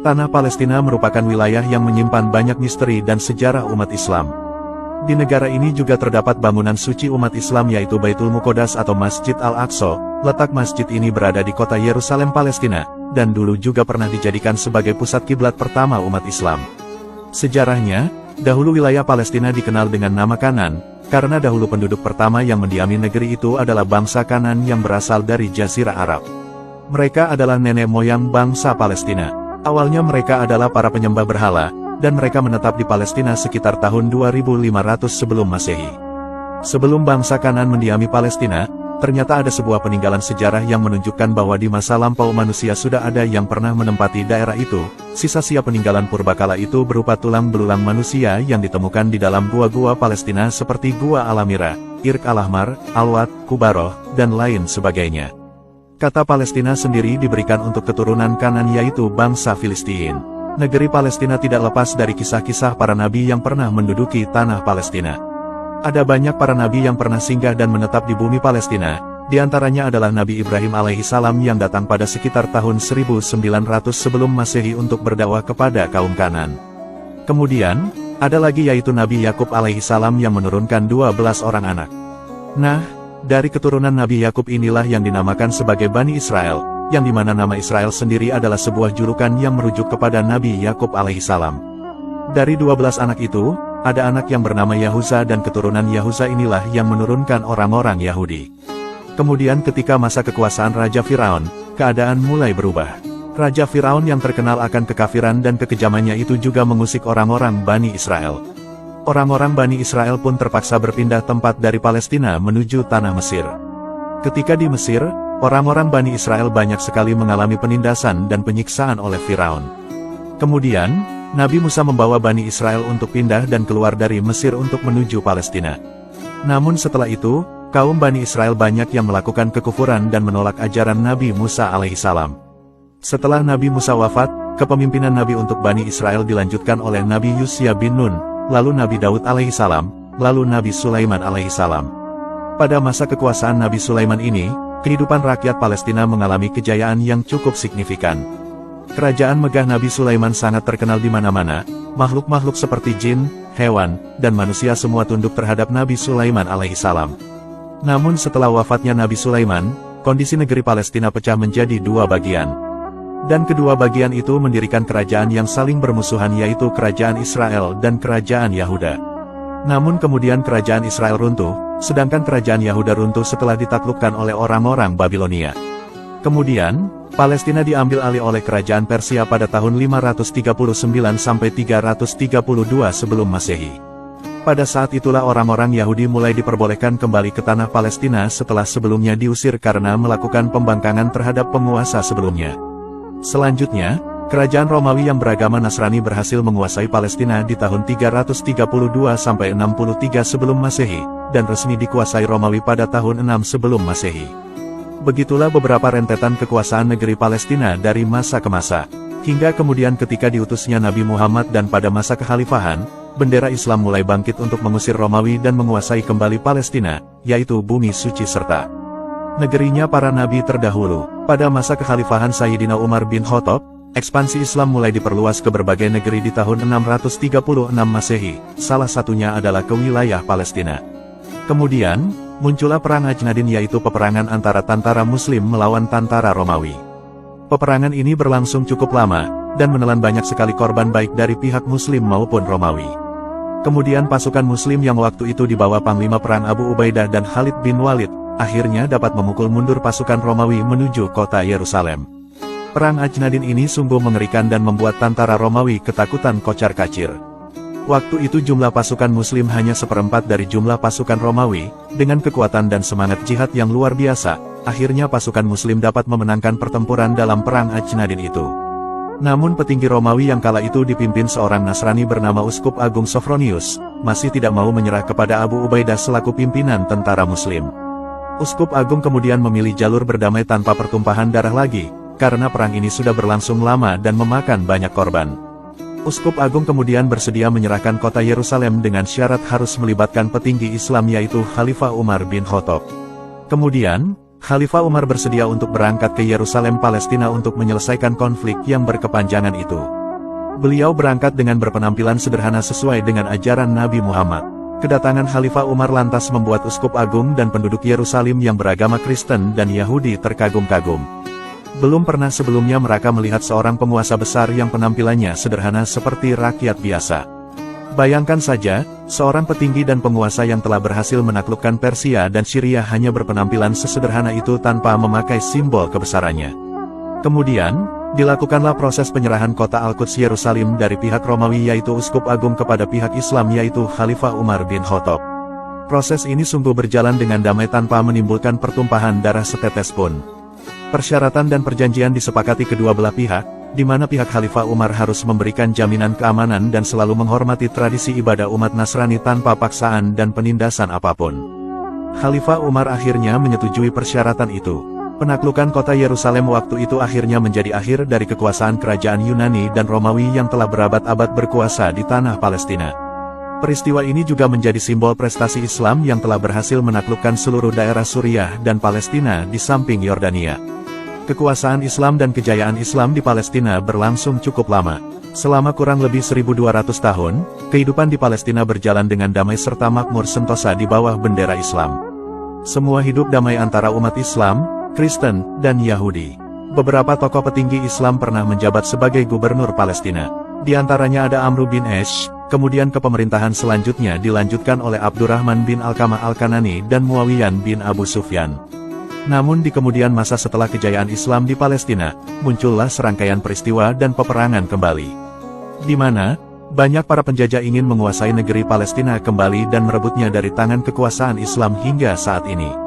Tanah Palestina merupakan wilayah yang menyimpan banyak misteri dan sejarah umat Islam. Di negara ini juga terdapat bangunan suci umat Islam yaitu Baitul Muqaddas atau Masjid Al-Aqsa. Letak masjid ini berada di kota Yerusalem, Palestina, dan dulu juga pernah dijadikan sebagai pusat kiblat pertama umat Islam. Sejarahnya, dahulu wilayah Palestina dikenal dengan nama Kanan, karena dahulu penduduk pertama yang mendiami negeri itu adalah bangsa Kanan yang berasal dari Jazirah Arab. Mereka adalah nenek moyang bangsa Palestina. Awalnya mereka adalah para penyembah berhala, dan mereka menetap di Palestina sekitar tahun 2500 sebelum Masehi. Sebelum bangsa Kanan mendiami Palestina, ternyata ada sebuah peninggalan sejarah yang menunjukkan bahwa di masa lampau manusia sudah ada yang pernah menempati daerah itu. Sisa-sisa peninggalan purbakala itu berupa tulang belulang manusia yang ditemukan di dalam gua-gua Palestina seperti Gua Al-Amira, Irq Al-Ahmar, Al-Wad, Kubaroh, dan lain sebagainya. Kata Palestina sendiri diberikan untuk keturunan Kanan yaitu bangsa Filistin. Negeri Palestina tidak lepas dari kisah-kisah para nabi yang pernah menduduki tanah Palestina. Ada banyak para nabi yang pernah singgah dan menetap di bumi Palestina, di antaranya adalah Nabi Ibrahim alaihissalam yang datang pada sekitar tahun 1900 sebelum Masehi untuk berdakwah kepada kaum Kanan. Kemudian, ada lagi yaitu Nabi Yakub alaihissalam yang menurunkan 12 orang anak. Nah, dari keturunan Nabi Yakub inilah yang dinamakan sebagai Bani Israel, yang dimana nama Israel sendiri adalah sebuah julukan yang merujuk kepada Nabi Yakub alaihissalam. Dari 12 anak itu, ada anak yang bernama Yahuza dan keturunan Yahuza inilah yang menurunkan orang-orang Yahudi. Kemudian ketika masa kekuasaan Raja Firaun, keadaan mulai berubah. Raja Firaun yang terkenal akan kekafiran dan kekejamannya itu juga mengusik orang-orang Bani Israel. Orang-orang Bani Israel pun terpaksa berpindah tempat dari Palestina menuju tanah Mesir. Ketika di Mesir, orang-orang Bani Israel banyak sekali mengalami penindasan dan penyiksaan oleh Firaun. Kemudian, Nabi Musa membawa Bani Israel untuk pindah dan keluar dari Mesir untuk menuju Palestina. Namun setelah itu, kaum Bani Israel banyak yang melakukan kekufuran dan menolak ajaran Nabi Musa alaihissalam. Setelah Nabi Musa wafat, kepemimpinan Nabi untuk Bani Israel dilanjutkan oleh Nabi Yusya bin Nun, lalu Nabi Daud alaihissalam, lalu Nabi Sulaiman alaihissalam. Pada masa kekuasaan Nabi Sulaiman ini, kehidupan rakyat Palestina mengalami kejayaan yang cukup signifikan. Kerajaan megah Nabi Sulaiman sangat terkenal di mana-mana, makhluk-makhluk seperti jin, hewan, dan manusia semua tunduk terhadap Nabi Sulaiman alaihissalam. Namun setelah wafatnya Nabi Sulaiman, kondisi negeri Palestina pecah menjadi dua bagian. Dan kedua bagian itu mendirikan kerajaan yang saling bermusuhan yaitu kerajaan Israel dan kerajaan Yahuda. Namun kemudian kerajaan Israel runtuh, sedangkan kerajaan Yahuda runtuh setelah ditaklukkan oleh orang-orang Babilonia. Kemudian, Palestina diambil alih oleh kerajaan Persia pada tahun 539 sampai 332 sebelum Masehi. Pada saat itulah orang-orang Yahudi mulai diperbolehkan kembali ke tanah Palestina setelah sebelumnya diusir karena melakukan pembangkangan terhadap penguasa sebelumnya. Selanjutnya, kerajaan Romawi yang beragama Nasrani berhasil menguasai Palestina di tahun 332 sampai 63 sebelum Masehi, dan resmi dikuasai Romawi pada tahun 6 sebelum Masehi. Begitulah beberapa rentetan kekuasaan negeri Palestina dari masa ke masa, hingga kemudian ketika diutusnya Nabi Muhammad dan pada masa kekhalifahan, bendera Islam mulai bangkit untuk mengusir Romawi dan menguasai kembali Palestina, yaitu bumi suci serta negerinya para nabi terdahulu. Pada masa kekhalifahan Sayyidina Umar bin Khattab, ekspansi Islam mulai diperluas ke berbagai negeri di tahun 636 Masehi, salah satunya adalah ke wilayah Palestina. Kemudian, muncullah Perang Ajnadin yaitu peperangan antara tentara Muslim melawan tentara Romawi. Peperangan ini berlangsung cukup lama, dan menelan banyak sekali korban baik dari pihak Muslim maupun Romawi. Kemudian pasukan Muslim yang waktu itu dibawa Panglima Perang Abu Ubaidah dan Khalid bin Walid, akhirnya dapat memukul mundur pasukan Romawi menuju kota Yerusalem. Perang Ajnadin ini sungguh mengerikan dan membuat tentara Romawi ketakutan kocar-kacir. Waktu itu jumlah pasukan Muslim hanya seperempat dari jumlah pasukan Romawi, dengan kekuatan dan semangat jihad yang luar biasa, akhirnya pasukan Muslim dapat memenangkan pertempuran dalam Perang Ajnadin itu. Namun petinggi Romawi yang kala itu dipimpin seorang Nasrani bernama Uskup Agung Sophronius, masih tidak mau menyerah kepada Abu Ubaidah selaku pimpinan tentara Muslim. Uskup Agung kemudian memilih jalur berdamai tanpa pertumpahan darah lagi, karena perang ini sudah berlangsung lama dan memakan banyak korban. Uskup Agung kemudian bersedia menyerahkan kota Yerusalem dengan syarat harus melibatkan petinggi Islam yaitu Khalifah Umar bin Khattab. Kemudian, Khalifah Umar bersedia untuk berangkat ke Yerusalem, Palestina untuk menyelesaikan konflik yang berkepanjangan itu. Beliau berangkat dengan berpenampilan sederhana sesuai dengan ajaran Nabi Muhammad. Kedatangan Khalifah Umar lantas membuat uskup agung dan penduduk Yerusalem yang beragama Kristen dan Yahudi terkagum-kagum. Belum pernah sebelumnya mereka melihat seorang penguasa besar yang penampilannya sederhana seperti rakyat biasa. Bayangkan saja, seorang petinggi dan penguasa yang telah berhasil menaklukkan Persia dan Syria hanya berpenampilan sesederhana itu tanpa memakai simbol kebesarannya. Kemudian, dilakukanlah proses penyerahan kota Al-Quds Yerusalem dari pihak Romawi yaitu Uskup Agung kepada pihak Islam yaitu Khalifah Umar bin Khattab. Proses ini sungguh berjalan dengan damai tanpa menimbulkan pertumpahan darah setetes pun. Persyaratan dan perjanjian disepakati kedua belah pihak, di mana pihak Khalifah Umar harus memberikan jaminan keamanan dan selalu menghormati tradisi ibadah umat Nasrani tanpa paksaan dan penindasan apapun. Khalifah Umar akhirnya menyetujui persyaratan itu. Penaklukan kota Yerusalem waktu itu akhirnya menjadi akhir dari kekuasaan kerajaan Yunani dan Romawi yang telah berabad-abad berkuasa di tanah Palestina. Peristiwa ini juga menjadi simbol prestasi Islam yang telah berhasil menaklukkan seluruh daerah Suriah dan Palestina di samping Yordania. Kekuasaan Islam dan kejayaan Islam di Palestina berlangsung cukup lama. Selama kurang lebih 1200 tahun, kehidupan di Palestina berjalan dengan damai serta makmur sentosa di bawah bendera Islam. Semua hidup damai antara umat Islam, Kristen, dan Yahudi. Beberapa tokoh petinggi Islam pernah menjabat sebagai gubernur Palestina. Di antaranya ada Amr bin Ash, kemudian kepemerintahan selanjutnya dilanjutkan oleh Abdurrahman bin Alqamah Al-Kanani dan Muawiyah bin Abu Sufyan. Namun di kemudian masa setelah kejayaan Islam di Palestina, muncullah serangkaian peristiwa dan peperangan kembali. Di mana, banyak para penjajah ingin menguasai negeri Palestina kembali dan merebutnya dari tangan kekuasaan Islam hingga saat ini.